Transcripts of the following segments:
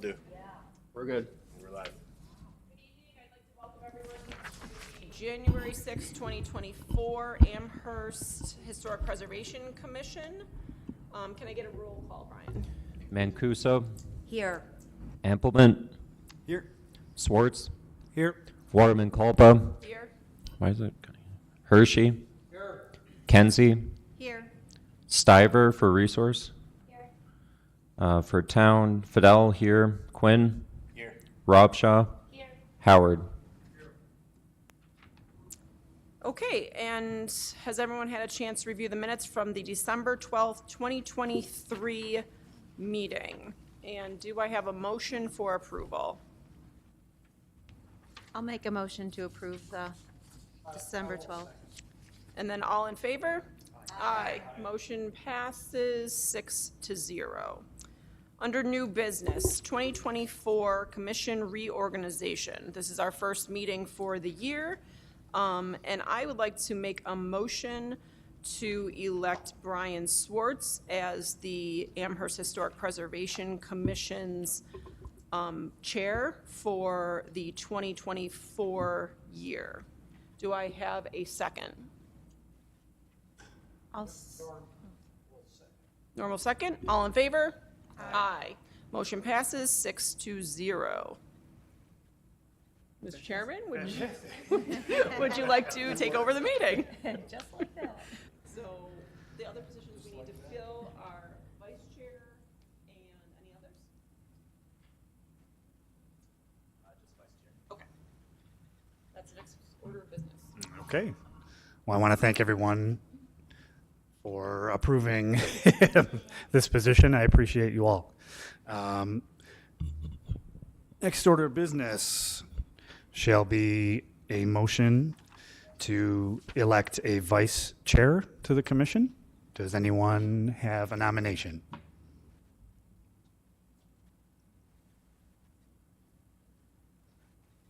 Will do. We're good. We're live. Good evening. I'd like to welcome everyone to the January 6, 2024 Amherst Historic Preservation Commission. Can I get a roll call, Brian? Mancuso, Here. Ampleman, Here. Swartz, Here. Waterman Culpa. Here. Why is it? Hershey. Here. Kenzie. Here. Stiver for resource. Here. For town, Fidel here. Quinn. Here. Robshaw. Here. Howard. Okay, and has everyone had a chance to review the minutes from the December 12th, 2023 meeting? And do I have a motion for approval? I'll make a motion to approve the December 12th. And then all in favor? Aye. Motion passes 6-0. Under new business, 2024 Commission reorganization. This is our first meeting for the year. And I would like to make a motion to elect Brian Swartz as the Amherst Historic Preservation Commission's chair for the 2024 year. Do I have a second? Normal second. All in favor? Aye. Motion passes 6-0. Mr. Chairman, would you like to take over the meeting? Just like that. So the other positions we need to fill are vice chair and any others? Just vice chair. Okay. That's the next order of business. Okay. Well, I want to thank everyone for approving this position. I appreciate you all. Next order of business shall be a motion to elect a vice chair to the commission. Does anyone have a nomination?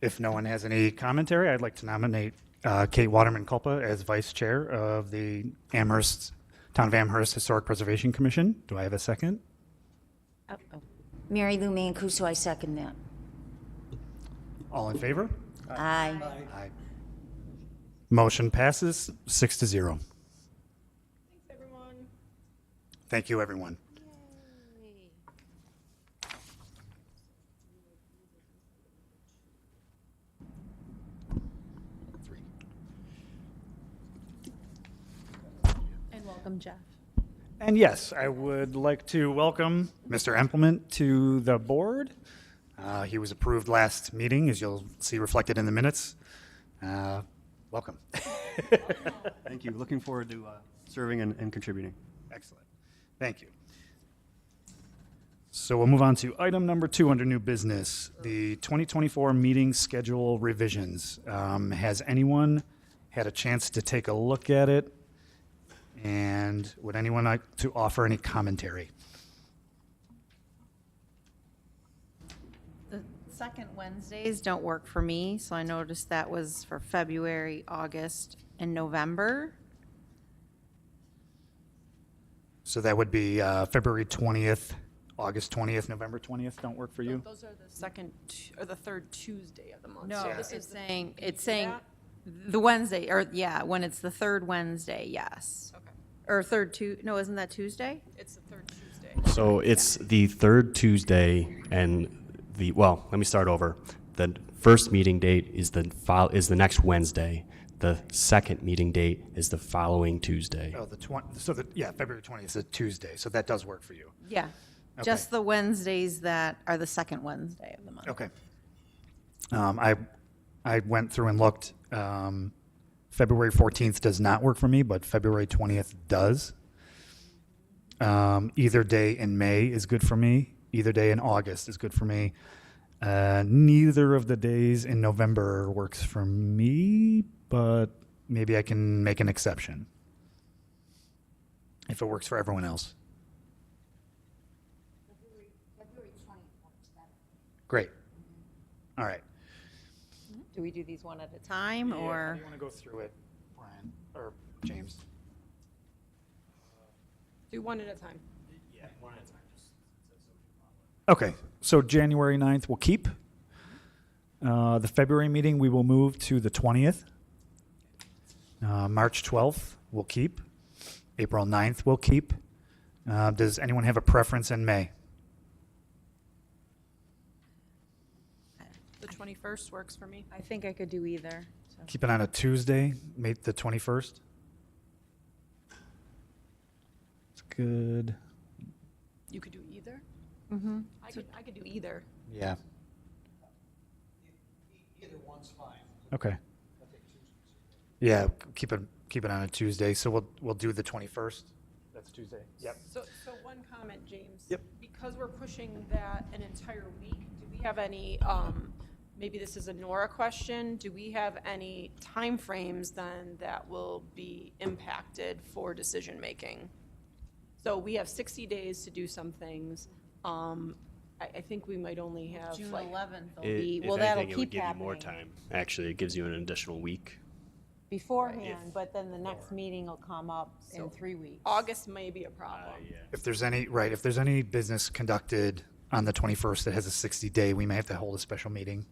If no one has any commentary, I'd like to nominate Kate Waterman Culpa as vice chair of the Town of Amherst Historic Preservation Commission. Do I have a second? Mary Lou Mancuso, I second that. All in favor? Aye. Aye. Motion passes 6-0. Thanks, everyone. Thank you, everyone. And welcome, Jeff. And yes, I would like to welcome Mr. Implement to the board. He was approved last meeting, as you'll see reflected in the minutes. Welcome. Thank you. Looking forward to serving and contributing. Excellent. Thank you. So we'll move on to item number 2 under new business, the 2024 meeting schedule revisions. Has anyone had a chance to take a look at it? And would anyone like to offer any commentary? The second Wednesdays don't work for me, so I noticed that was for February, August, and November. So that would be February 20th, August 20th, November 20th don't work for you? Those are the second or the third Tuesday of the month. No, So this it's is the- saying, can it's you do saying that? the Wednesday, or yeah, when it's the third Wednesday, yes. Okay. Or no, isn't that Tuesday? It's the third Tuesday. So it's the third Tuesday, and let me start over. The first meeting date is the next Wednesday. The second meeting date is the following Tuesday. Oh, February 20th is a Tuesday, so that does work for you. Yeah. Just the Wednesdays that are the second Wednesday of the month. Okay. I went through and looked. February 14th does not work for me, but February 20th does. Either day in May is good for me. Either day in August is good for me. Neither of the days in November works for me, but maybe I can make an exception if it works for everyone else. February 20th works better. Great. All right. Do we do these one at a time, How or? do you want to go through it, Brian or James? Do one at a time. Yeah, one at a time. Okay, so January 9th we'll keep. The February meeting, we will move to the 20th. March 12th, we'll keep. April 9th, we'll keep. Does anyone have a preference in May? The 21st works for me. I think I could do either. So. Keep it on a Tuesday, May the 21st. It's good. You could do either? Mm-hmm. I could do either. Yeah. Either one's fine. Okay. Yeah, keep it on a Tuesday. So we'll do the 21st. That's Tuesday. Yep. So one comment, James. Yep. Because we're pushing that an entire week, do we have any, maybe this is a Nora question, do we have any timeframes then that will be impacted for decision-making? So we have 60 days to do some things. I think we might only have June like. 11th will If be, well, that'll anything, it would keep give you more happening time. Actually, it gives you an additional week. beforehand, but then the next meeting will come up in 3 weeks. August may be a problem. If there's any business conducted on the 21st that has a 60-day, we may have to hold a special meeting.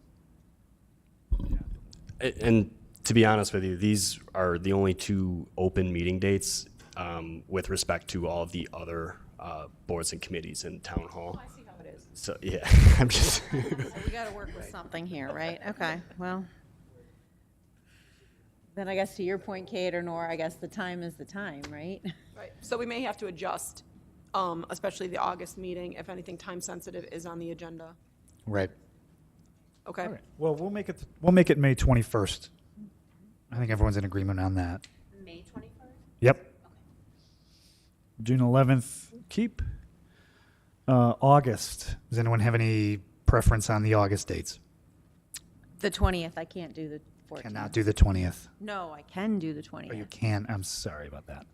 And to be honest with you, these are the only two open meeting dates with respect to all of the other boards and committees in town hall. I see how it is. So, yeah, I'm just, So we got to work with something here, right? Okay, well. Then I guess to your point, Kate or Nora, I guess the time is the time, right? Right, so we may have to adjust, especially the August meeting, if anything time-sensitive is on the agenda. Right. Okay? All right. Well, we'll make it May 21st. I think everyone's in agreement on that. May 21st? Yep. June 11th, keep. August, does anyone have any preference on the August dates? The 20th, I can't do the 14th. Cannot do the 20th. No, I can do the Oh, you 20th, can. I'm sorry about that.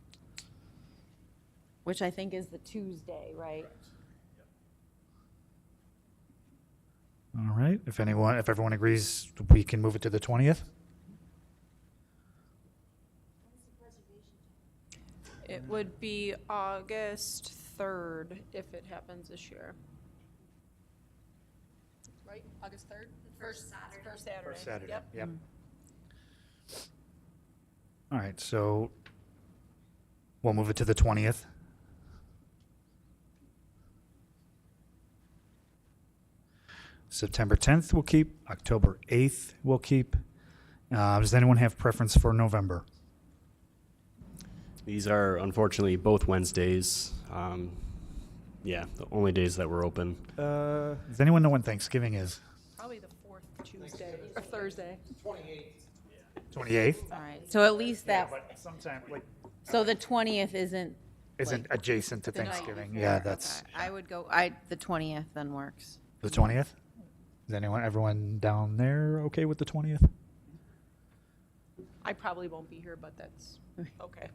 which I think is the Tuesday, right? All right. If everyone agrees, we can move it to the 20th. It would be August 3rd if it happens this year. Right, August 3rd? First Saturday. First Saturday. Yep. Yep. All right. So we'll move it to the 20th. September 10th we'll keep. October 8th we'll keep. Does anyone have preference for November? these are unfortunately both Wednesdays. Yeah, the only days that we're open. Does anyone know when Thanksgiving is? Probably the fourth Tuesday, or Thursday. 28th? All right, so at least that, But sometime, like, so the 20th isn't. isn't like, adjacent to the night Thanksgiving. before. Yeah, that's Okay, I would go, the 20th then works. the 20th? Is everyone down there okay with the 20th? I probably won't be here, but that's okay.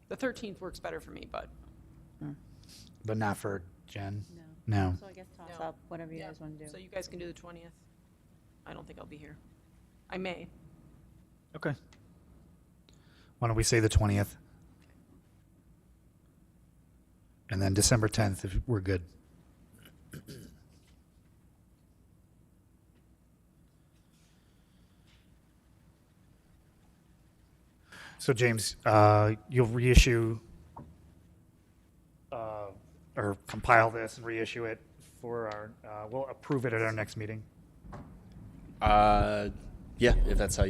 The 13th works better for me, but But not for Jen? No. No. So I guess toss No. up whatever you guys want to do. so you guys can do the 20th. I don't think I'll be here. I may. Okay. Why don't we say the 20th? And then December 10th, if we're good. So James, you'll reissue or compile this and reissue it for our, we'll approve it at our next meeting. Yeah, if that's how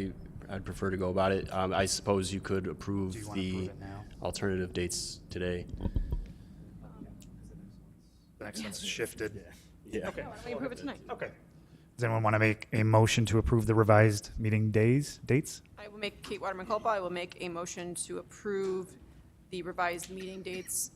I'd prefer to go about it. I suppose you could approve Do you wanna the approve it now? alternative dates today. The next one's shifted. Yeah. Okay. Why don't we approve it tonight? Okay. Does anyone want to make a motion to approve the revised meeting dates? I will make, Kate Waterman Culpa, I will make a motion to approve the revised meeting dates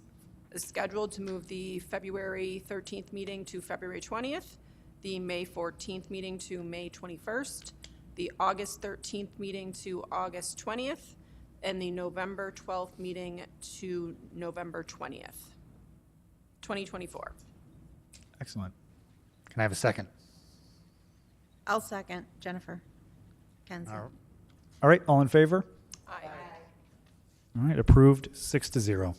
as scheduled to move the February 13th meeting to February 20th, the May 14th meeting to May 21st, the August 13th meeting to August 20th, and the November 12th meeting to November 20th, 2024. Excellent. Can I have a second? I'll second, Jennifer. Kenzie. All right, all in favor? Aye. All right, approved, 6-0.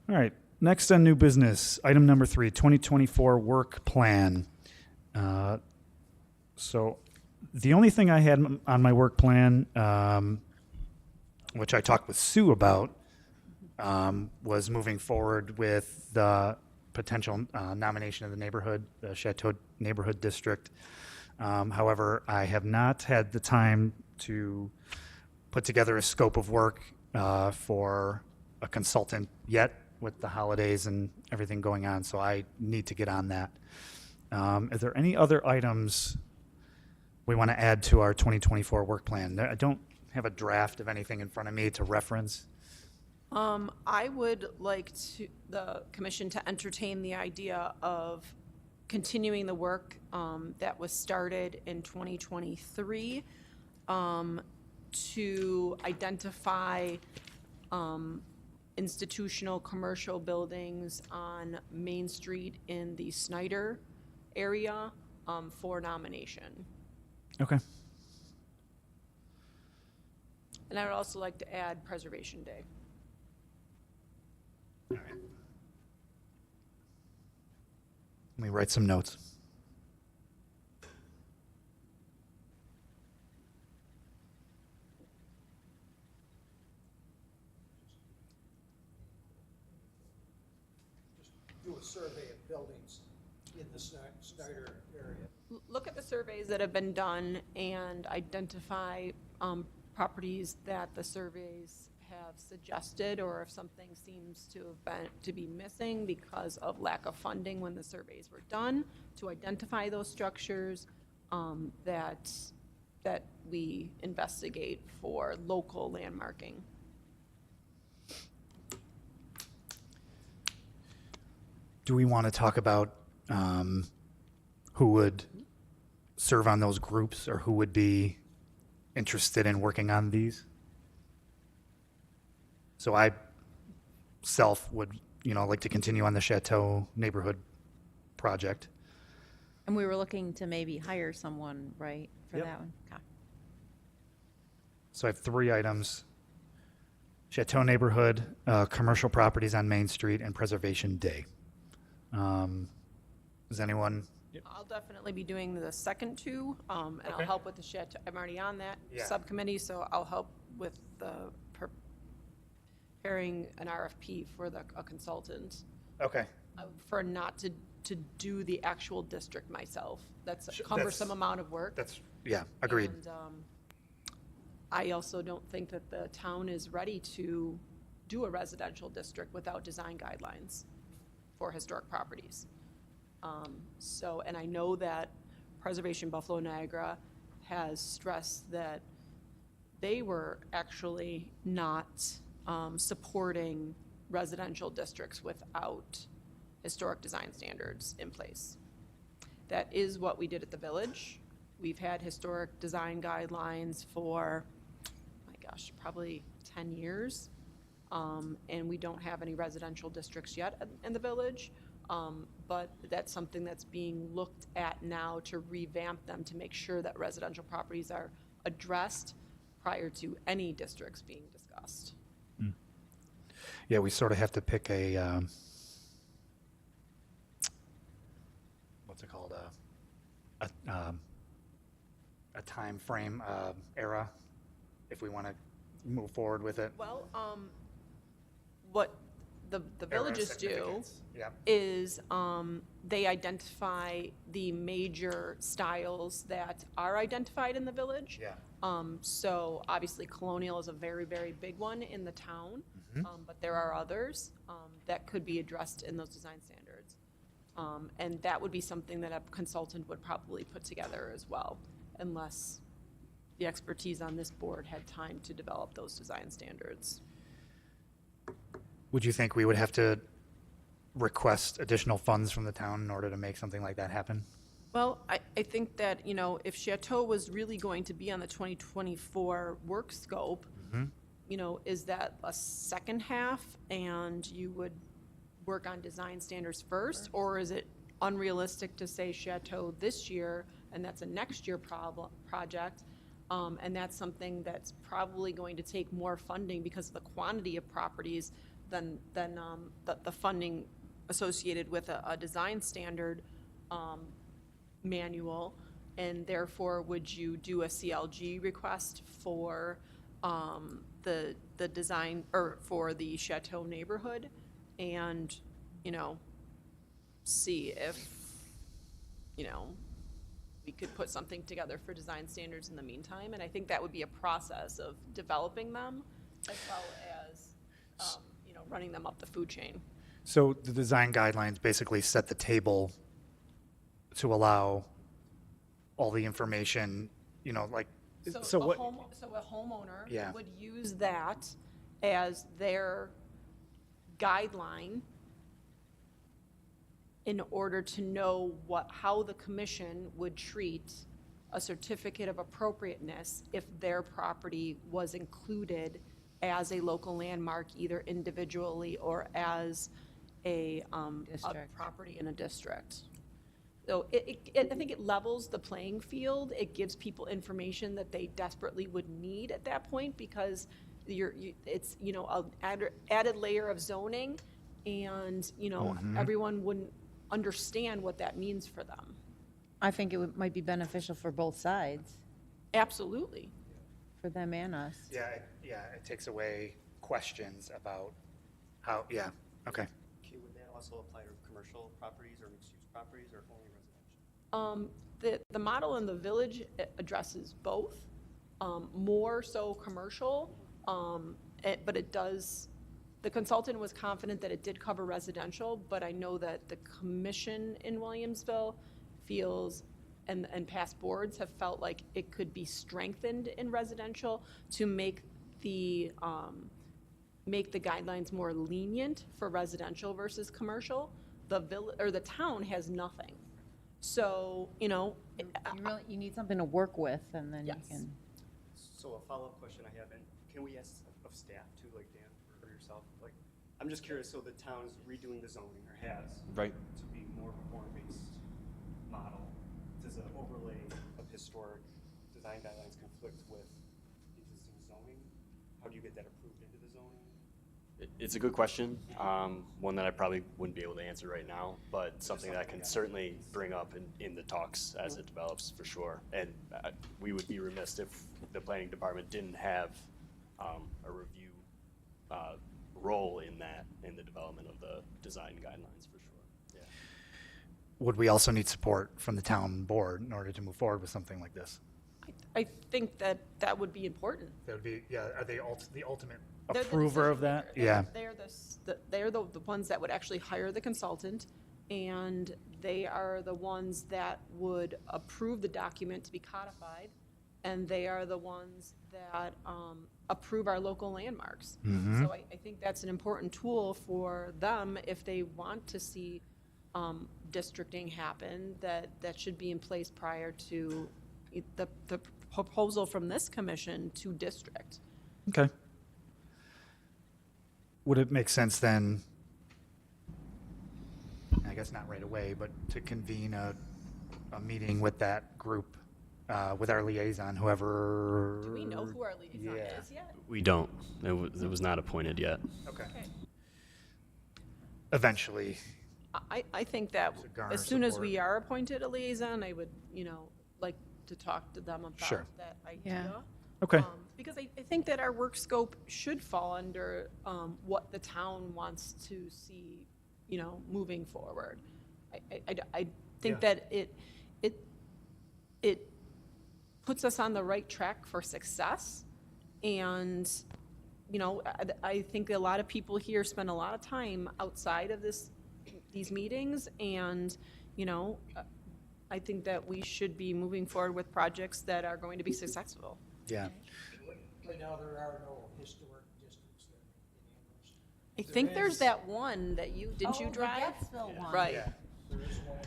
All right, next on new business, item number 3, 2024 work plan. So the only thing I had on my work plan, which I talked with Sue about, was moving forward with the potential nomination of the neighborhood, the Chateau Neighborhood District. However, I have not had the time to put together a scope of work for a consultant yet with the holidays and everything going on, so I need to get on that. Are there any other items we want to add to our 2024 work plan? I don't have a draft of anything in front of me to reference. I would like the commission to entertain the idea of continuing the work that was started in 2023 to identify institutional commercial buildings on Main Street in the Snyder area for nomination. Okay. And I would also like to add Preservation Day. All right. Let me write some notes. Do a survey of buildings in the Snyder area. Look at the surveys that have been done and identify properties that the surveys have suggested, or if something seems to be missing because of lack of funding when the surveys were done, to identify those structures that we investigate for local landmarking. Do we want to talk about who would serve on those groups or who would be interested in working on these? So I would, like to continue on the Chateau neighborhood project. And we were looking to maybe hire someone, right, for Yep. that one? Okay. So I have 3 items: Chateau neighborhood, commercial properties on Main Street, and Preservation Day. Does anyone? I'll definitely be doing the second 2, and I'll Okay. help with the Chateau. I'm already on that Yeah. subcommittee, so I'll help with the preparing an RFP for a consultant. Okay. I would prefer not to do the actual district myself. That's a Sure, cumbersome that's- amount of work. Agreed. And I also don't think that the town is ready to do a residential district without design guidelines for historic properties. And I know that Preservation Buffalo Niagara has stressed that they were actually not supporting residential districts without historic design standards in place. That is what we did at the Village. We've had historic design guidelines for, my gosh, probably 10 years. And we don't have any residential districts yet in the Village. But that's something that's being looked at now to revamp them, to make sure that residential properties are addressed prior to any districts being discussed. Yeah, we sort of have to pick a, what's it called, a time frame, era, if we want to move forward with it. Well, what the Era of villages do significance. Yeah. is they identify the major styles that are identified in the village. Yeah. So obviously colonial is a very, very big one in the town, but there are others that could be addressed in those design standards. And that would be something that a consultant would probably put together as well, unless the expertise on this board had time to develop those design standards. Would you think we would have to request additional funds from the town in order to make something like that happen? Well, I think that, if Chateau was really going to be on the 2024 work scope, is that a second half and you would work on design standards first? Or is it unrealistic to say Chateau this year and that's a next year project? And that's something that's probably going to take more funding because of the quantity of properties than the funding associated with a design standard manual, and therefore, would you do a CLG request for the design, or for the Chateau neighborhood? And, you know, see if, you know, we could put something together for design standards in the meantime. And I think that would be a process of developing them as well as, you know, running them up the food chain. So the design guidelines basically set the table to allow all the information, you know, like, so what? So a homeowner Yeah. would use that as their guideline in order to know how the commission would treat a certificate of appropriateness if their property was included as a local landmark, either individually or as a District. property in a district. So I think it levels the playing field. It gives people information that they desperately would need at that point, because it's, you know, an added layer of zoning, and, you know, everyone wouldn't understand what that means for them. I think it might be beneficial for both sides, Absolutely. for them and us. Yeah, it takes away questions about how, yeah, okay. Okay, would that also apply to commercial properties or mixed-use properties, or only residential? The model in the village addresses both, more so commercial, but it does, the consultant was confident that it did cover residential, but I know that the commission in Williamsville feels, and past boards have felt like it could be strengthened in residential to make the guidelines more lenient for residential versus commercial. The town has nothing. So, you know, You need something to work with, and then you Yes. can. So a follow-up question I have, and can we ask of staff too, like Dan or yourself? Like, I'm just curious, so the town's redoing the zoning, or has. Right. To be more reform-based model. Does an overlay of historic design guidelines conflict with existing zoning? How do you get that approved into the zoning? It's a good question, one that I probably wouldn't be able to answer right now, but something that I can certainly bring up in the talks as it develops, for sure. And we would be remiss if the planning department didn't have a review role in that, in the development of the design guidelines, for sure. Yeah. Would we also need support from the town board in order to move forward with something like this? I think that would be important. That would be, yeah, are they the ultimate They're the approver of decision that? maker. Yeah. They're the ones that would actually hire the consultant, and they are the ones that would approve the document to be codified, and they are the ones that approve our local landmarks. So I think that's an important tool for them if they want to see districting happen, that should be in place prior to the proposal from this commission to district. Okay. Would it make sense then, I guess not right away, but to convene a meeting with that group, with our liaison, whoever? Do we know who our liaison Yeah. is yet? We don't. It was not appointed yet. Okay. Okay. Eventually. I think that To garner as soon as support. we are appointed a liaison, I would, you know, like to talk to them about Sure. that idea. Okay. Because I think that our work scope should fall under what the town wants to see, you know, moving forward. I think Yeah. that it puts us on the right track for success. And, you know, I think a lot of people here spend a lot of time outside of these meetings, and, you know, I think that we should be moving forward with projects that are going to be successful. Yeah. Right now, there are no historic districts there in Amherst. I think there's that one that didn't you drive? Right. There is one.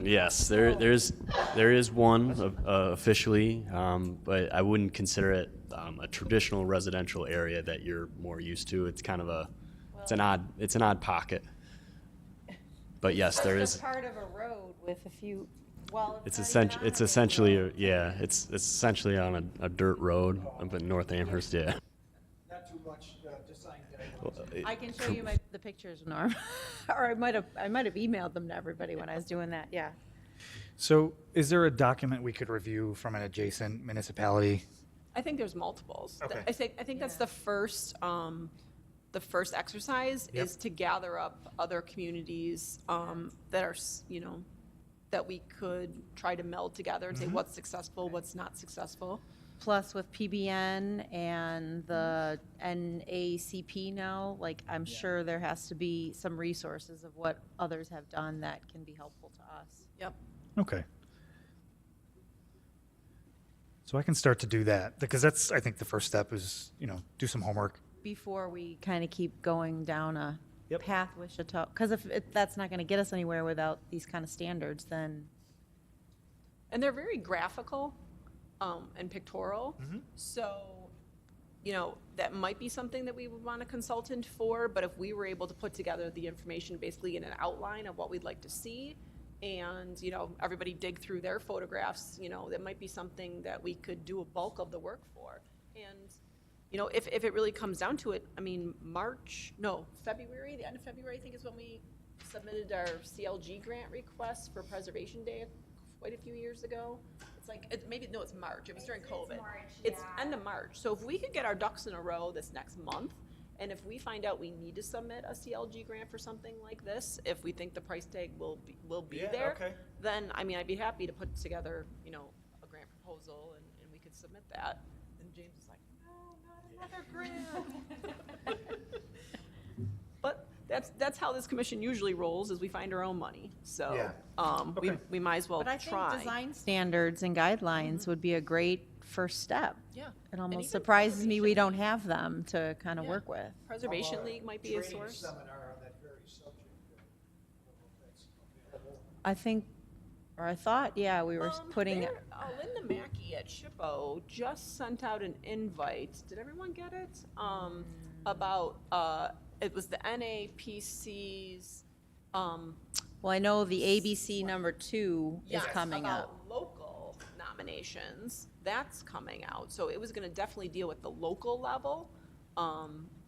Yes, there is one officially, but I wouldn't consider it a traditional residential area that you're more used to. It's kind of it's an odd pocket. But yes, there is. It's part of a road with a few, well, It's not even on a essentially road. it's essentially on a dirt road up in North Amherst. Yeah. Not too much, just design guidelines. I can show you the pictures, Norm. Or I might have emailed them to everybody when I was doing that, yeah. So is there a document we could review from an adjacent municipality? I think there's multiples. Okay. I think that's the first exercise Yep. is to gather up other communities that are, that we could try to meld together and say what's successful, what's not successful. Plus with PBN and the NACP now, like, I'm sure there has to be some resources of what others have done that can be helpful to us. Yep. Okay. So I can start to do that, because that's, I think the first step is, do some homework. Before we kind of keep going down a Yep. path with Chateau, because if that's not going to get us anywhere without these kind of standards, then And they're very graphical and pictorial. So, that might be something that we would want a consultant for, but if we were able to put together the information basically in an outline of what we'd like to see, and, everybody dig through their photographs, that might be something that we could do a bulk of the work for. And, if it really comes down to it, I mean, February, the end of February, I think is when we submitted our CLG grant request for Preservation Day quite a few years ago. It's like, it's March. It was during COVID. It's end of March. So if we could get our ducks in a row this next month, and if we find out we need to submit a CLG grant for something like this, if we think the price tag will be there, then, I'd be happy to put together, a grant proposal, and we could submit that. And James is like, no, not another grant. But that's how this commission usually rolls, is we find our own money. So, Okay. we might as well but I try. think design standards and guidelines would be a great first step. Yeah. It And almost even surprises me we Preservation don't have them to kind of Yeah. work with. Preservation Our League might be a training source. seminar on that very subject. I don't know if that's available. I thought, yeah, we were putting, Linda Mackey at SHPO just sent out an invite. Did everyone get it? About, it was the NAPC's, well, I know the ABC #2 is yes, coming about up. local nominations. That's coming out. So it was going to definitely deal with the local level,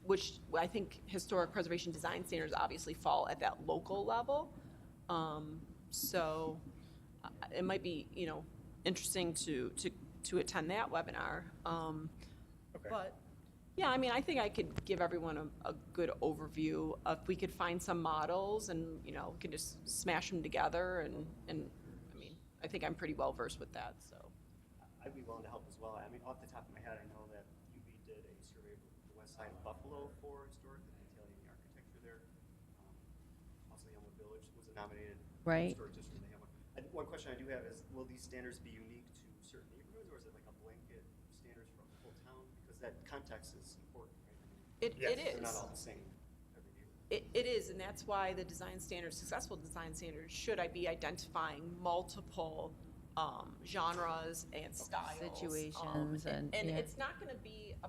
which I think historic preservation design standards obviously fall at that local level. So it might be, interesting to attend that webinar. But, yeah, I think I could give everyone a good overview. If we could find some models and, we could just smash them together and I think I'm pretty well versed with that, so. I'd be willing to help as well. Off the top of my head, I know that UB did a survey of the west side of Buffalo for historic and Italian architecture there. Also, Elmwood Village was a nominated Right. historic district. They have one. One question I do have is, will these standards be unique to certain neighborhoods, or is it like a blanket standards for the whole town? Because that context is important, right? It They're is. not all the same every neighborhood. It is, and that's why the design standards, successful design standards, should I be identifying multiple genres and styles. Situations and, yeah. it's not gonna be a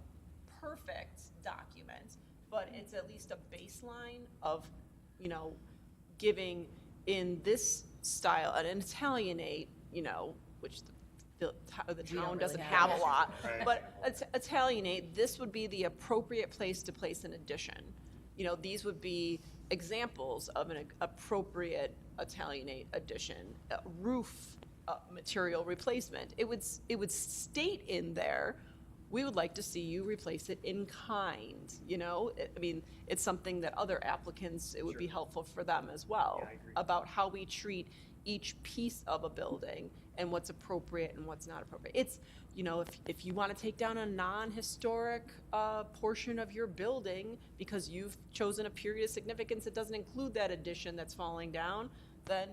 perfect document, but it's at least a baseline of, giving in this style, an Italianate, which the town doesn't have a lot, but Italianate, this would be the appropriate place to place an addition. These would be examples of an appropriate Italianate addition. Roof material replacement. It would state in there, we would like to see you replace it in kind. It's something that other applicants, it would be helpful for them as well. Yeah, I agree. About how we treat each piece of a building and what's appropriate and what's not appropriate. It's, if you want to take down a non-historic portion of your building because you've chosen a period of significance that doesn't include that addition that's falling down, then,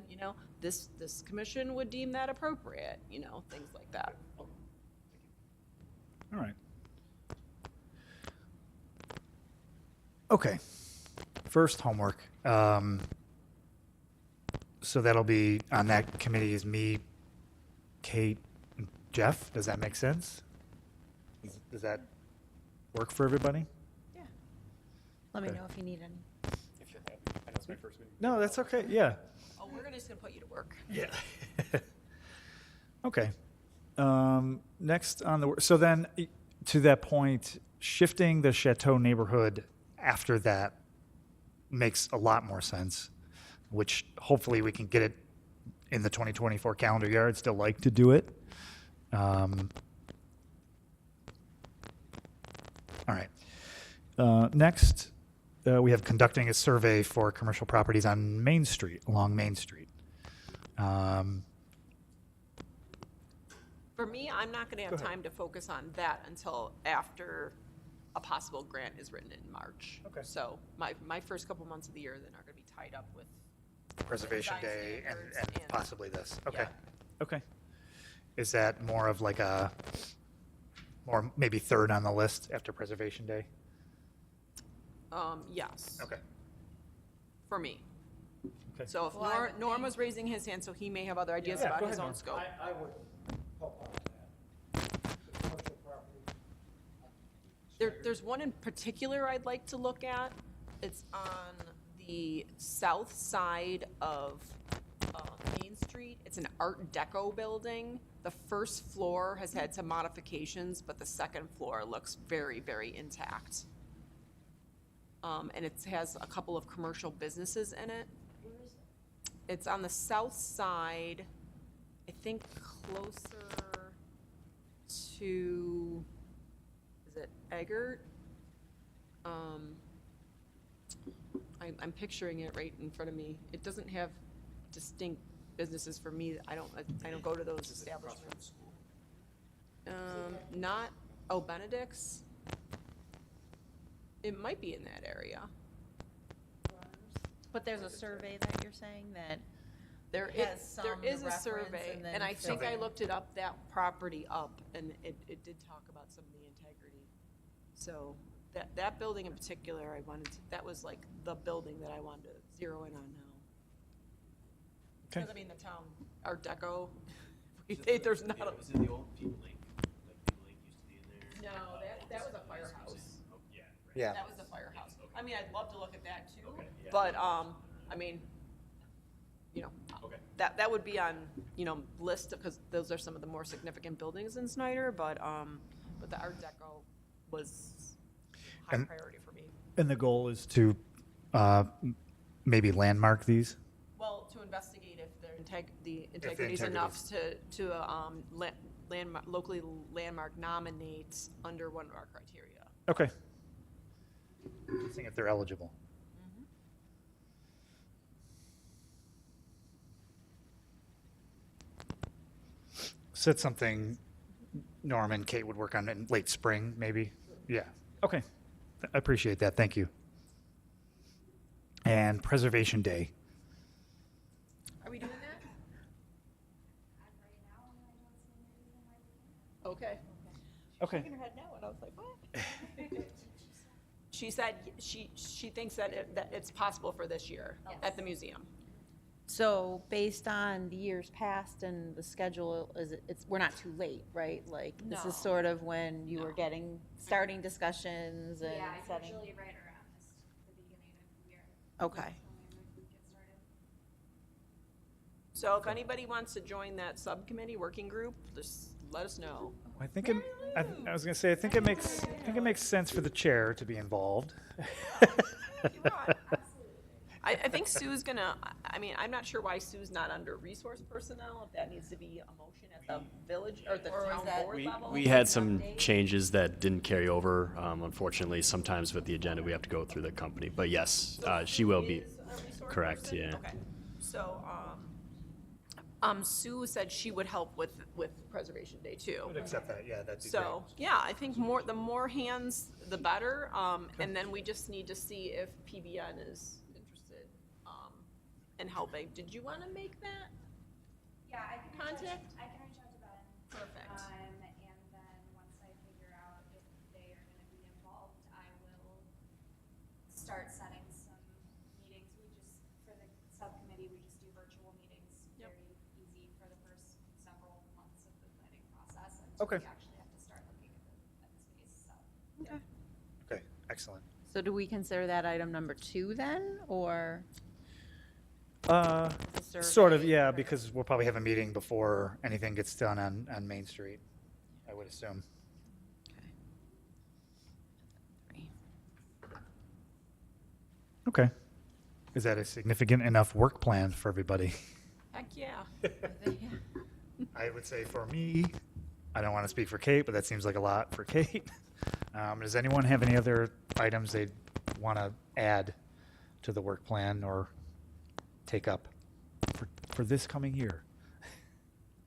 this commission would deem that appropriate, things like that. All right. Okay. First homework. So that'll be on that committee is me, Kate, and Jeff. Does that make sense? Does that work for everybody? Let me Okay. know if you need any. If you're happy. I know it's my first meeting. No, that's okay. Yeah. Oh, we're just gonna put you to work. Yeah. Okay. Next on the, so then to that point, shifting the Chateau neighborhood after that makes a lot more sense, which hopefully we can get it in the 2024 calendar year. I'd still like to do it. All right. Next, we have conducting a survey for commercial properties on Main Street, along Main Street. For me, I'm not going to have time to focus on that until after a possible grant is written in March. Okay. So my first couple months of the year then are going to be tied up with, Preservation Design Day and standards and- possibly this. Okay. Yeah. Okay. Is that more of like a, more maybe third on the list after Preservation Day? yes. Okay. For me. Okay. So if Well, I would Norm was raising his hand, so he may have other ideas Yeah, about go his ahead, own Norm. scope. I would help out with that. The commercial property. There's one in particular I'd like to look at. It's on the south side of Main Street. It's an Art Deco building. The first floor has had some modifications, but the second floor looks very, very intact. And it has a couple of commercial businesses in it. It's on the south side, I think closer to, is it Eggert? I'm picturing it right in front of me. It doesn't have distinct businesses for me. I don't go to those establishments. Not, oh, Benedict's? It might be in that area. But there's a survey that you're saying that, There Has is, some there to is a reference survey, and then and I think I something. looked it up, that property up, and it did talk about some of the integrity. So that building in particular, that was like the building that I wanted to zero in on now. Okay. Because I mean, the town Art Deco, there's not a. Was it the old People Link? Like People Link used to be in there? No, that was a firehouse. Oh, yeah. Right. Yeah. That was the firehouse. I mean, I'd love to look at that too, Okay, yeah. but, I mean, you know, Okay. that would be on, list, because those are some of the more significant buildings in Snyder, but the Art Deco was high And- priority for me. And the goal is to maybe landmark these? Well, to investigate if the integrity is enough to locally landmark nominate under one of our criteria. Okay. Seeing if they're eligible. Said something Norm and Kate would work on in late spring, maybe? Yeah, okay. I appreciate that, thank you. And Preservation Day. Are we doing that? Okay. Okay. Shaking her head no, and I was like, what? She said she thinks that it's possible for this year at the museum. so based on the years past and the schedule, we're not too late, right? Like, this No. is sort of when you were No. starting discussions and Yeah, it's setting. usually right around the beginning of the year. Okay. When we get started. So if anybody wants to join that subcommittee working group, just let us know. I think I was gonna say, I think it makes sense for the chair to be involved. I think Sue's gonna, I'm not sure why Sue's not under resource personnel, if that needs to be a motion at the village or the Or was town that- board We, level. we had some changes that didn't carry over. Unfortunately, sometimes with the agenda, we have to go through the company. But yes, she will be. Is a resource Correct, person? yeah. Okay, so, Sue said she would help with Preservation Day too. Accept that, yeah, that'd be So, yeah, I think the more hands, the better, and then we just need to see if PBN is interested, in helping. Did you wanna make that? Yeah, I can Contact? I can reach out to Ben. Perfect. And then once I figure out if they are gonna be involved, I will start setting some meetings. For the subcommittee, we just do virtual meetings. Yep. Very easy for the first several months of the planning process. Until Okay. we actually have to start looking at the space, so. Okay. Okay, excellent. So do we consider that item number 2 then, or? the Sort of, survey? yeah, because we'll probably have a meeting before anything gets done on Main Street, I would assume. Okay. Is that a significant enough work plan for everybody? Heck, yeah. I would say for me, I don't want to speak for Kate, but that seems like a lot for Kate. Does anyone have any other items they'd want to add to the work plan or take up for this coming year?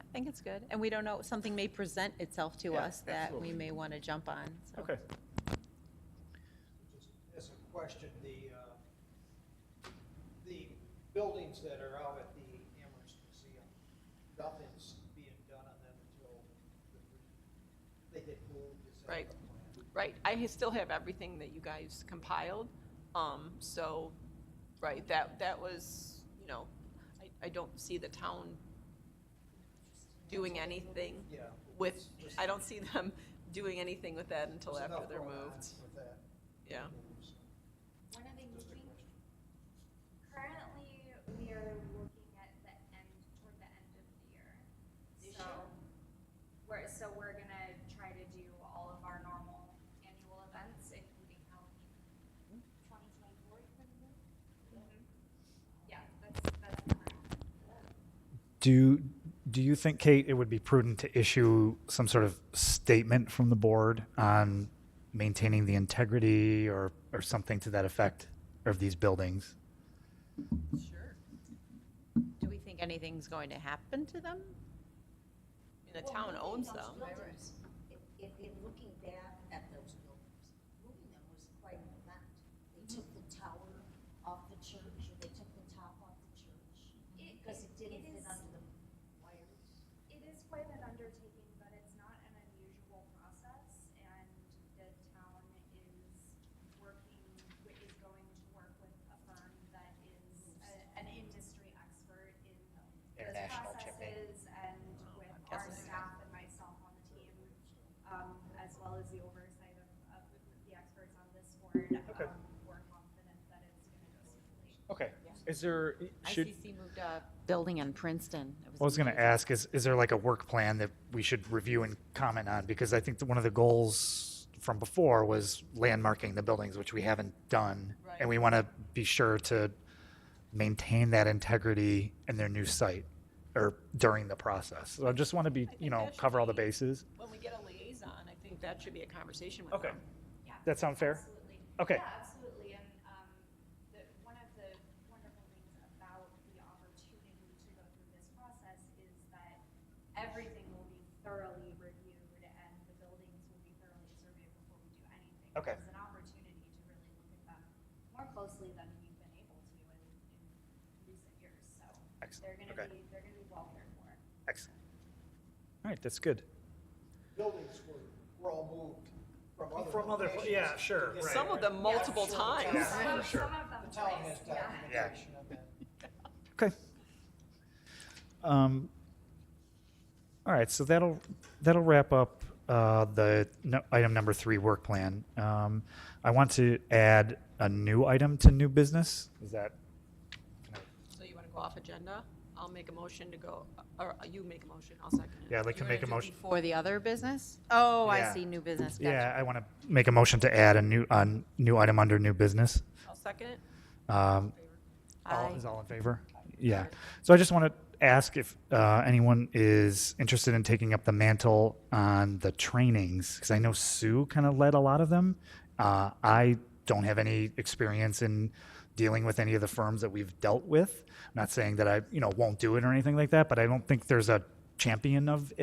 I think it's good. And we don't know, something may present itself to Yeah, us that we may want to jump on. So. Okay. Just as a question, the buildings that are out at the Amherst Museum, nothing's being done on them until they get moved. Is that Right. the plan? Right, I still have everything that you guys compiled, so, right, that was, you know, I don't see the town doing anything Yeah. with, I don't see them doing anything with that until There's after enough they're going on moved, with that. yeah. When are they moving? Currently, we are looking at the end, toward the end of the year. So we're gonna try to do all of our normal annual events, including Halloween. 2024, you can move? Yeah, that's correct. Do you think, Kate, it would be prudent to issue some sort of statement from the board on maintaining the integrity or something to that effect of these buildings? Sure. Do we think anything's going to happen to them? I mean, the town owns them. If looking back at those buildings, moving them was quite an event. They took the tower off the church, or they took the top off the church, because it didn't fit under the wires. It is quite an undertaking, but it's not an unusual process, and the town is going to work with a firm that is an industry expert in those International chipping. processes, and with our staff and myself on the team, as well as the oversight of the experts on this board, we're confident that it's gonna go smoothly. Okay. Is there, ICC moved a building in Princeton. It I was going to ask, is there like a work plan that we should review and comment on? Because I think that one of the goals from before was landmarking the buildings, which we haven't done. Right. And we want to be sure to maintain that integrity in their new site or during the process. So I just want to be, think that should cover all the be- bases. When we get a liaison, I think that should be a conversation with Okay. them. Yeah. That sound fair? Absolutely. Okay. Yeah, absolutely, and, one of the wonderful things about the opportunity to go through this process is that everything will be thoroughly reviewed and the buildings will be thoroughly surveyed before we do anything. Okay. It's an opportunity to really look at them more closely than we've been able to in recent years, so. Excellent. They're Okay. gonna be well cared for. Excellent. All right, that's good. Buildings were all moved From other, locations yeah, sure, to get right. Some of them multiple sure. times. Yeah, Some for sure. of them The town twice, has yeah. documentation of that. Okay. All right, so that'll wrap up item number 3, work plan. I want to add a new item to new business. Is that? So you want to go off agenda? I'll make a motion to go, or you make a motion, I'll second it. Yeah, I'd like to You wanna make a do motion. Before the other business? Oh, Yeah. I see, new business. Yeah, Gotcha. I want to make a motion to add a new item under new business. I'll second it. All- Aye. Is all in favor? Yeah. So I just want to ask if anyone is interested in taking up the mantle on the trainings, because I know Sue kind of led a lot of them. I don't have any experience in dealing with any of the firms that we've dealt with. I'm not saying that I, won't do it or anything like that, but I don't think there's a champion of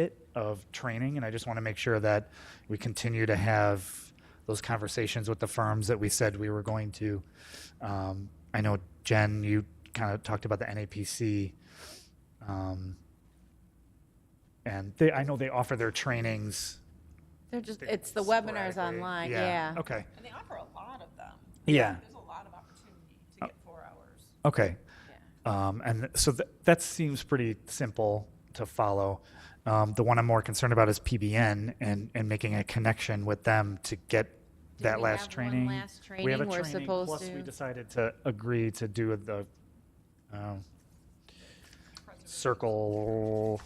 training, and I just want to make sure that we continue to have those conversations with the firms that we said we were going to. I know, Jen, you kind of talked about the NAPC, and I know they offer their trainings. They're just, it's the webinars sporadically. online, yeah. Okay. And they offer a lot of them. Yeah. There's a lot of opportunity to get 4 hours. Okay. And so that seems pretty simple to follow. The one I'm more concerned about is PBN and making a connection with them to get that we last have one training. last We have a training we're training, supposed plus we to- decided to agree to do the circle.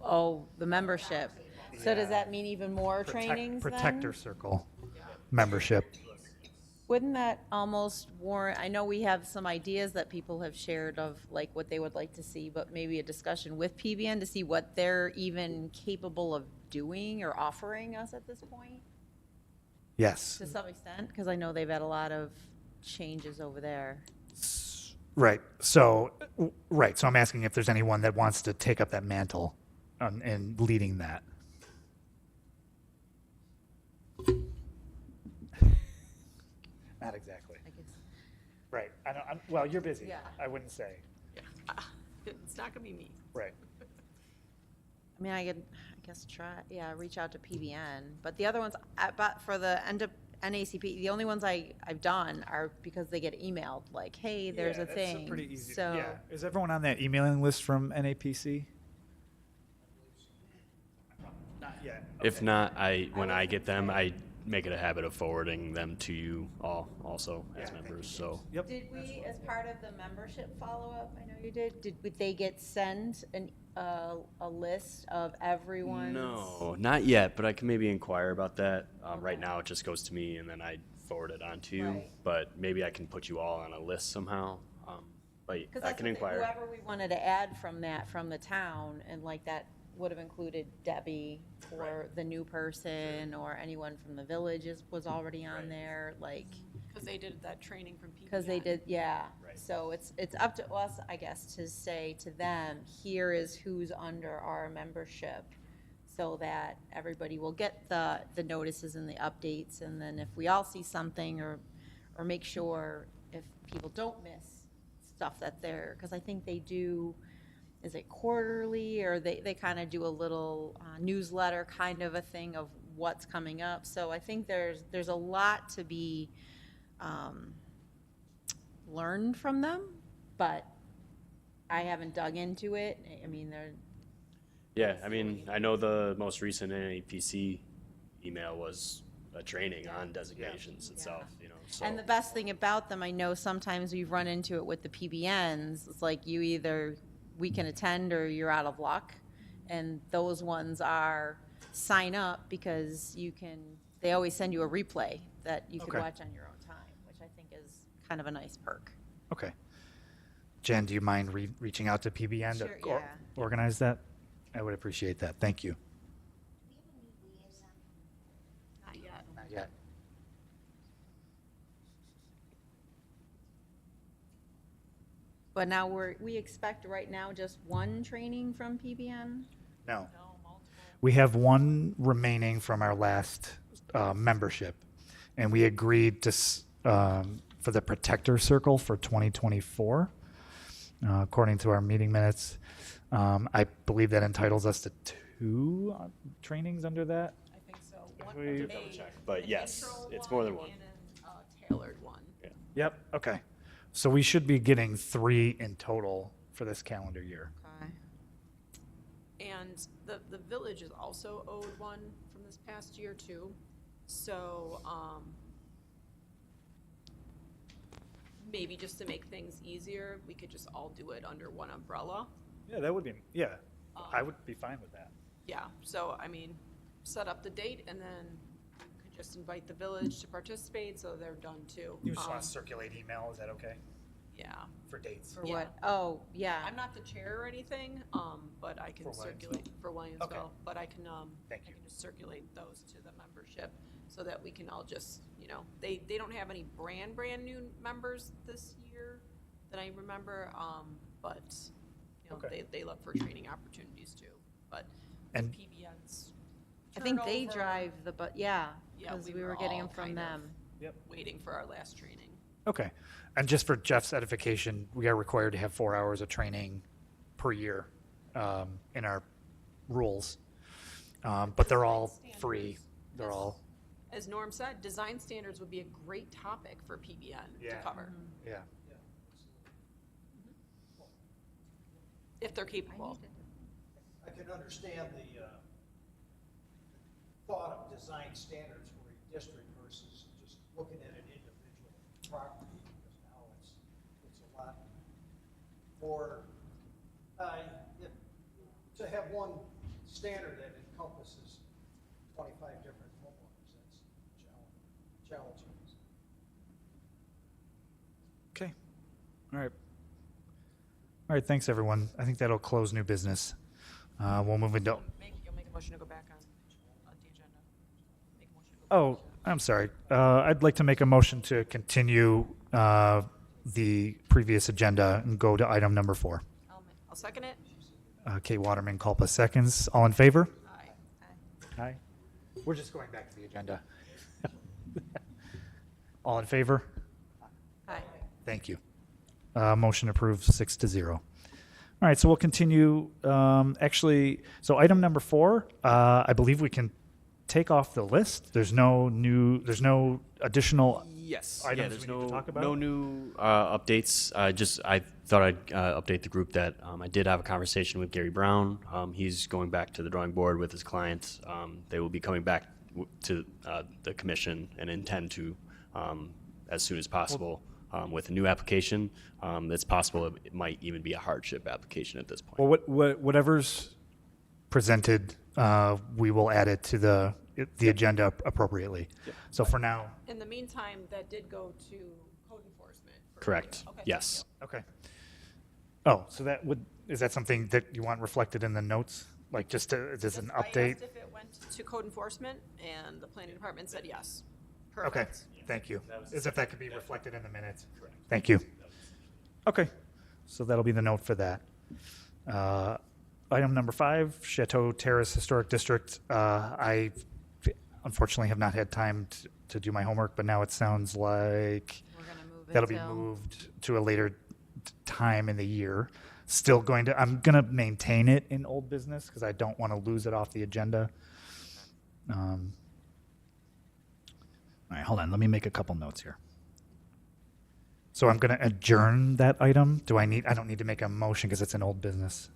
Oh, the membership. So does Yeah. that mean even more trainings then? Protector Circle membership. Wouldn't that almost warrant, I know we have some ideas that people have shared of like what they would like to see, but maybe a discussion with PBN to see what they're even capable of doing or offering us at this point, Yes. to some extent, because I know they've had a lot of changes over there. Right. So, right. So I'm asking if there's anyone that wants to take up that mantle and leading that. Not exactly. I guess. Right. I know. Well, you're busy. Yeah. I wouldn't say. It's not gonna be me. Right. I mean, I guess reach out to PBN, but the other ones, but for the end of NACP, the only ones I've done are because they get emailed, like, hey, there's a thing. Pretty easy. So, Yeah. Is everyone on that emailing list from NAPC? Not yet. If not, when I get them, I make it a habit of forwarding them to you all also as members, so. Yep. did we, as part of the membership follow-up, I know you would they get sent a list of everyone's? No, not yet, but I can maybe inquire about that. Right now, it just goes to me and then I forward it on to you. Right. But maybe I can put you all on a list somehow. But Because I can inquire. whoever we wanted to add from the town, and like that would have included Debbie or the new person, or anyone from the villages was already on there, like, Because they did that training from PBN. because they did, yeah. Right. So it's up to us, I guess, to say to them, here is who's under our membership, so that everybody will get the notices and the updates, and then if we all see something, or make sure if people don't miss stuff that they're, because I think they do, is it quarterly, or they kind of do a little newsletter kind of a thing of what's coming up. So I think there's a lot to be learned from them, but I haven't dug into it. I mean, Yeah, I mean, I know the most recent NAPC email was a training on designations itself, you know, so. and the best thing about them, I know sometimes we've run into it with the PBNs, it's like we can attend or you're out of luck. And those ones are sign up because they always send you a replay that you can Okay. watch on your own time, which I think is kind of a nice perk. Okay. Jen, do you mind reaching out to PBN to Sure, yeah. organize that? I would appreciate that. Thank you. Do we have a new liaison? Not yet. Not yet. But now we expect right now just one training from PBN? No. We have one remaining from our last membership, and we agreed to for the Protector Circle for 2024, according to our meeting minutes. I believe that entitles us to 2 trainings under that. I think so. One We- a- Double check, but an yes, intro it's more than one. And a tailored one. Yep. Okay. So we should be getting 3 in total for this calendar year. Okay. And the village is also owed one from this past year too. So, maybe just to make things easier, we could just all do it under one umbrella. Yeah, that would be. Yeah, I would be fine with that. Yeah, so, I mean, set up the date and then you could just invite the village to participate, so they're done too. You just want to circulate email? Is that okay Yeah. for dates? For Yeah. what? Oh, yeah. I'm not the chair or anything, but I For can Williamsville? circulate for Williamsville, Okay. but I can, Thank I you. can just circulate those to the membership so that we can all just, they don't have any brand new members this year that I remember, but, Okay. they look for training opportunities too, but And- PBN's I think they turnover, drive yeah, Yeah, because we we were were getting all them from kind of- them. waiting for our last training. Okay. And just for Jeff's edification, we are required to have 4 hours of training per year in our rules. But they're all free. They're all, As Norm said, design standards would be a great topic for PBN to Yeah. cover, yeah. if they're capable. I can understand the thought of design standards for a district versus just looking at an individual property, because now it's a lot more, to have one standard that encompasses 25 different homeowners, that's challenging. Okay. All right. All right, thanks, everyone. I think that'll close new business. We'll move into, You'll make a motion to go back on the agenda. Make a motion to go back. oh, I'm sorry. I'd like to make a motion to continue the previous agenda and go to item number 4. I'll second it. Kate Waterman, Culpa seconds. All in favor? Aye. Aye. We're just going back to the agenda. All in favor? Aye. Thank you. Motion approved 6-0. All right, so we'll continue. Actually, so item number 4, I believe we can take off the list. There's no additional Yes. items Yeah, there's we need to talk about? no new updates. I thought I'd update the group that I did have a conversation with Gary Brown. He's going back to the drawing board with his client. They will be coming back to the commission and intend to, as soon as possible, with a new application. It's possible it might even be a hardship application at this point. Well, whatever's presented, we will add it to the agenda appropriately. So for now, In the meantime, that did go to code enforcement. for Correct. review. Okay. Yes. okay. Oh, so is that something that you want reflected in the notes? Like just as an I update? asked if it went to code enforcement, and the planning department said yes. Okay, Perfect. thank you. As if that could be reflected in the minutes. Correct. Thank you. Okay, so that'll be the note for that. Item number 5, Chateau Terrace Historic District. I unfortunately have not had time to do my homework, but now it sounds like We're gonna move it that'll be till- moved to a later time in the year. I'm gonna maintain it in old business because I don't want to lose it off the agenda. All right, hold on. Let me make a couple notes here. So I'm going to adjourn that item. I don't need to make a motion because it's an old business.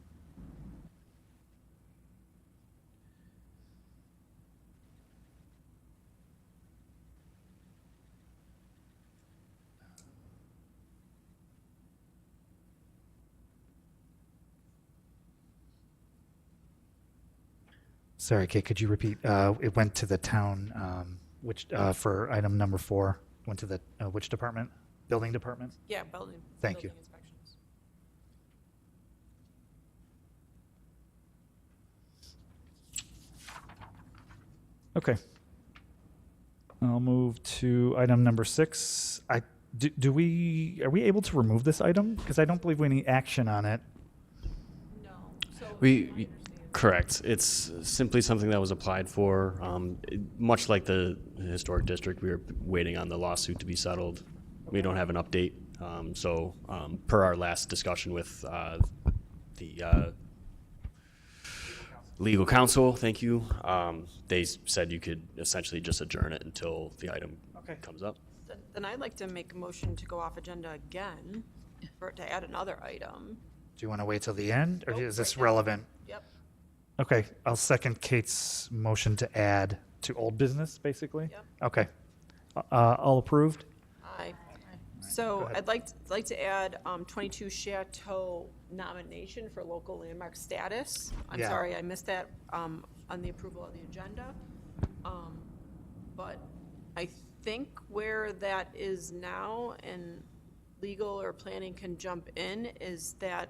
Sorry, Kate, could you repeat? It went to the town, for item number 4, went to the, which department? Building department? Yeah, building. Thank you. building inspections. Okay. I'll move to item number 6. Are we able to remove this item? Because I don't believe we need action on it. No. So Correct. It's simply something that was applied for. Much like the historic district, we were waiting on the lawsuit to be settled. We don't have an update. So per our last discussion with the legal counsel, thank you, they said you could essentially just adjourn it until the item comes up. Then I'd like to make a motion to go off agenda again to add another item. Do you want to wait till the end, or Nope, is this right now. relevant? Yep. Okay, I'll second Kate's motion to add to old business, basically? Yep. Okay. All approved? Aye. So I'd like to add 22 Chateau nomination for local landmark status. I'm Yeah. sorry, I missed that on the approval of the agenda. But I think where that is now, and legal or planning can jump in, is that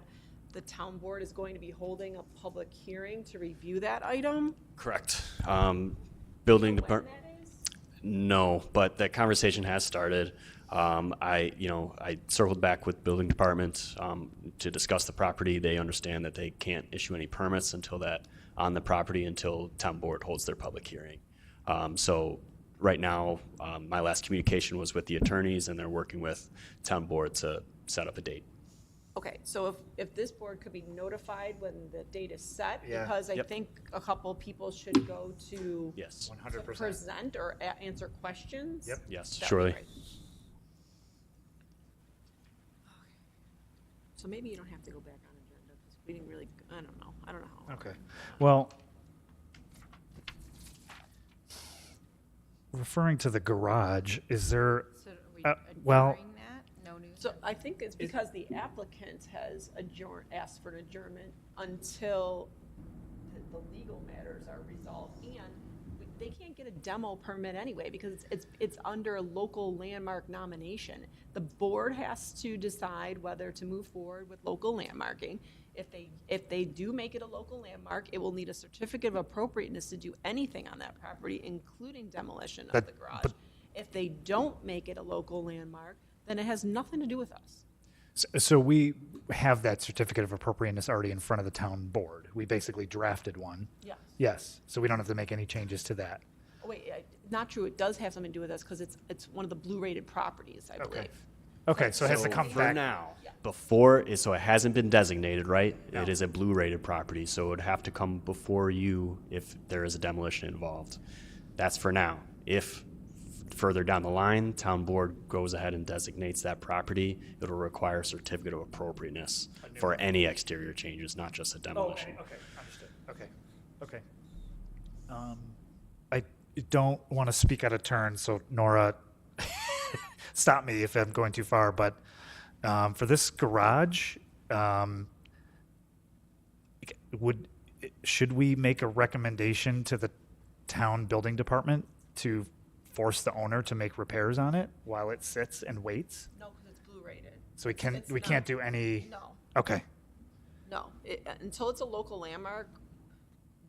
the town board is going to be holding a public hearing to review that item. Correct. Building When department. that is? No, but that conversation has started. I circled back with building department to discuss the property. They understand that they can't issue any permits until town board holds their public hearing. So right now, my last communication was with the attorneys, and they're working with town board to set up a date. Okay, so if this board could be notified when the date is set, Yeah. because I Yep. think a couple people should go to Yes. 100%. present or answer questions. Yep. Yes, That would be surely. great. So maybe you don't have to go back on agenda, because we didn't really, I don't know how. Okay. Well, referring to the garage, is there, So are we well- adjourning that? No news? So I think it's because the applicant has asked for an adjournment until the legal matters are resolved, and they can't get a demo permit anyway because it's under a local landmark nomination. The board has to decide whether to move forward with local landmarking. If they do make it a local landmark, it will need a certificate of appropriateness to do anything on that property, including demolition of the garage. If they don't make it a local landmark, then it has nothing to do with us. So we have that certificate of appropriateness already in front of the town board. We basically drafted one. Yes. Yes, so we don't have to make any changes to that. Oh, wait, not true. It does have something to do with us because it's one of the blue-rated properties, I believe. Okay, so it has to come For back. now, Yeah. so it hasn't been designated, right? No. It is a blue rated property, so it would have to come before you if there is a demolition involved. That's for now. If further down the line, town board goes ahead and designates that property, it'll require a certificate of appropriateness for any exterior changes, not just a demolition. Okay, understood. Okay. I don't want to speak out of turn, so Nora, stop me if I'm going too far, but for this garage, should we make a recommendation to the town building department to force the owner to make repairs on it while it sits and waits? No, because it's blue-rated. So It's we not- can't do any? No, Okay, no. Until it's a local landmark,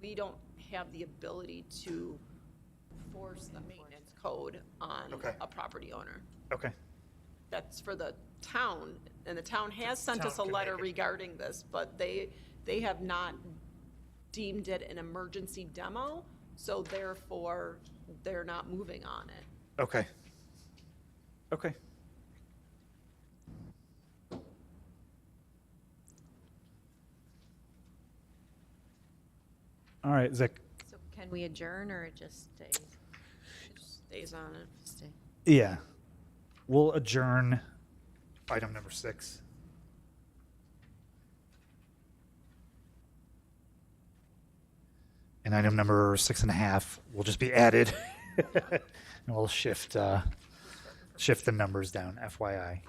we don't have the ability to force the maintenance code on Okay. a property owner. okay. That's for the town, and the town has sent us a town can letter make it. regarding this, but they have not deemed it an emergency demo, so therefore, they're not moving on it. Okay. Okay. All right, Zach. So can we adjourn or it just stays? It just stays on it. Stay. Yeah. We'll adjourn item number 6. And item number 6.5 will just be added. And we'll shift the numbers down, FYI.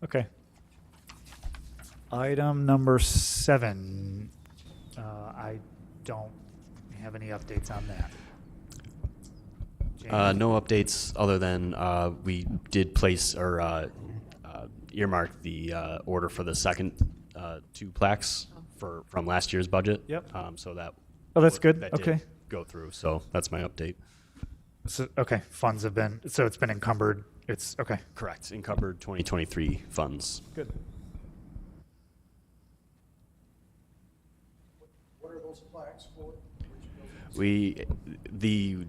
Okay. Item number 7, I don't have any updates on that. James? No updates other than we did place or earmark the order for the second 2 plaques from last year's budget. Yep. So that. Oh, that's good. that did Okay. Go through. So that's my update. So, okay, funds have been, so it's been encumbered, it's, okay, Correct. Encumbered 2023 funds. good. What are those plaques for? Which buildings? The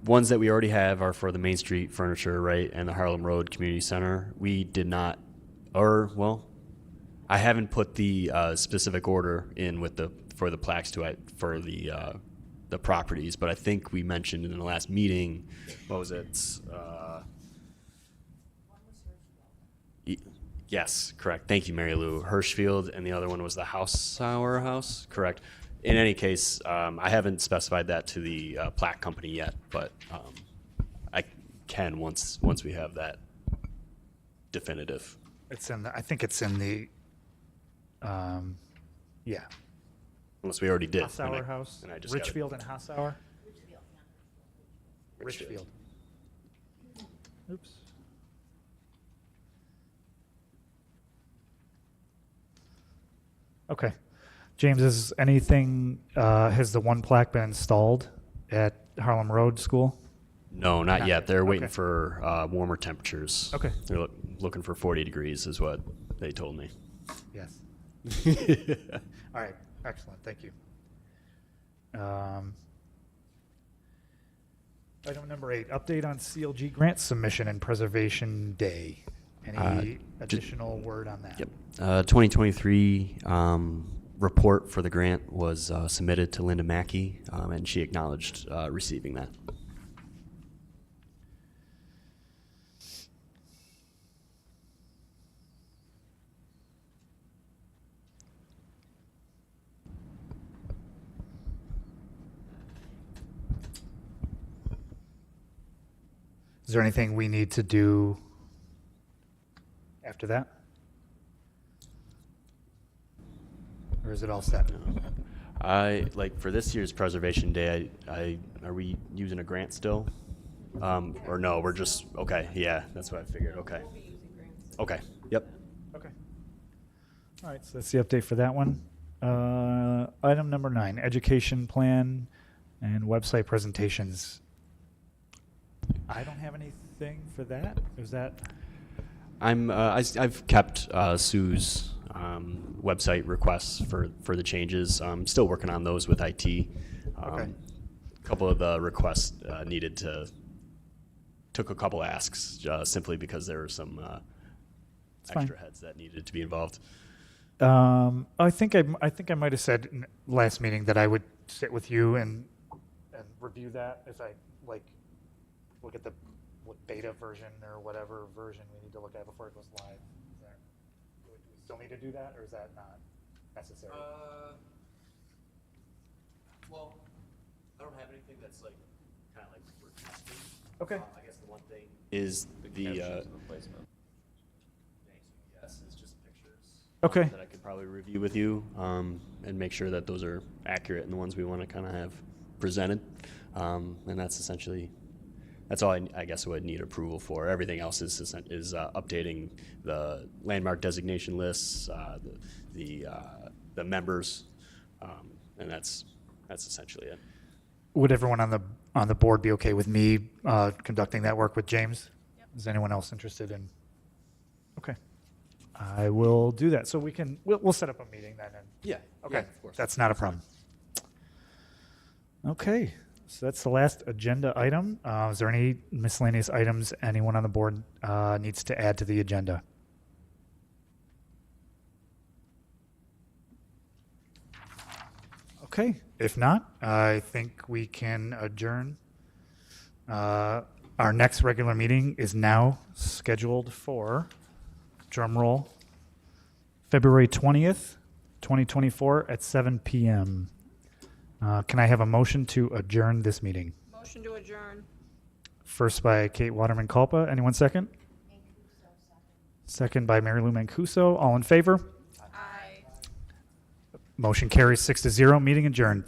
ones that we already have are for the Main Street Furniture, right, and the Harlem Road Community Center. We did not, I haven't put the specific order in for the plaques for the properties, but I think we mentioned in the last meeting, what was it? Yes, correct. Thank you, Mary Lou. Hirschfield, and the other one was the Hausauer House, correct. In any case, I haven't specified that to the plaque company yet, but I can once we have that definitive. It's in the, I think it's in the, yeah. Unless we already did. Hassauer House, and I just got it. Richfield and Hassauer? Richfield. Oops. Okay. James, has the one plaque been installed at Harlem Road School? No, not Not yet. yet. They're waiting Okay. for warmer temperatures. Okay. They're looking for 40 degrees is what they told me. Yes. All right, excellent, thank you. Item number 8, update on CLG grant submission and preservation day. Any additional word on that? Yep. 2023 report for the grant was submitted to Linda Mackey, and she acknowledged receiving that. Is there anything we need to do after that? Or is it all set? For this year's Preservation Day, are we using a grant still? Or no, we're just, okay, yeah, that's what I figured, okay. Okay, yep. Okay. All right, so that's the update for that one. Item number 9, education plan and website presentations. I don't have anything for that. Is that? I've kept Sue's website requests for the changes. I'm still working on those with IT. Okay. A couple of the requests took a couple asks simply because there were some fine. extra heads that needed to be involved. I think I might have said in last meeting that I would sit with you and review that as I look at the beta version or whatever version we need to look at before it goes live. Do we still need to do that, or is that not necessary? Well, I don't have anything that's kind of we're testing. Okay. I guess the one thing is the yes, it's just pictures. Okay. That I could probably review with you and make sure that those are accurate and the ones we want to kind of have presented. And that's essentially. That's all I guess I would need approval for. Everything else is updating the landmark designation lists, the members, and that's essentially it. Would everyone on the board be okay with me conducting that work with James? Yep. Is anyone else interested in? Okay, I will do that. So we'll set up a meeting then. Yeah. Okay, Yeah, of course. that's not a problem. Okay, so that's the last agenda item. Is there any miscellaneous items anyone on the board needs to add to the agenda? Okay, if not, I think we can adjourn. Our next regular meeting is now scheduled for, drum roll, February 20th, 2024 at 7 p.m. Can I have a motion to adjourn this meeting? Motion to adjourn. First by Kate Waterman Culpa. Anyone second? Second by Mary Lou Mancuso. All in favor? Aye. Motion carries 6-0. Meeting adjourned.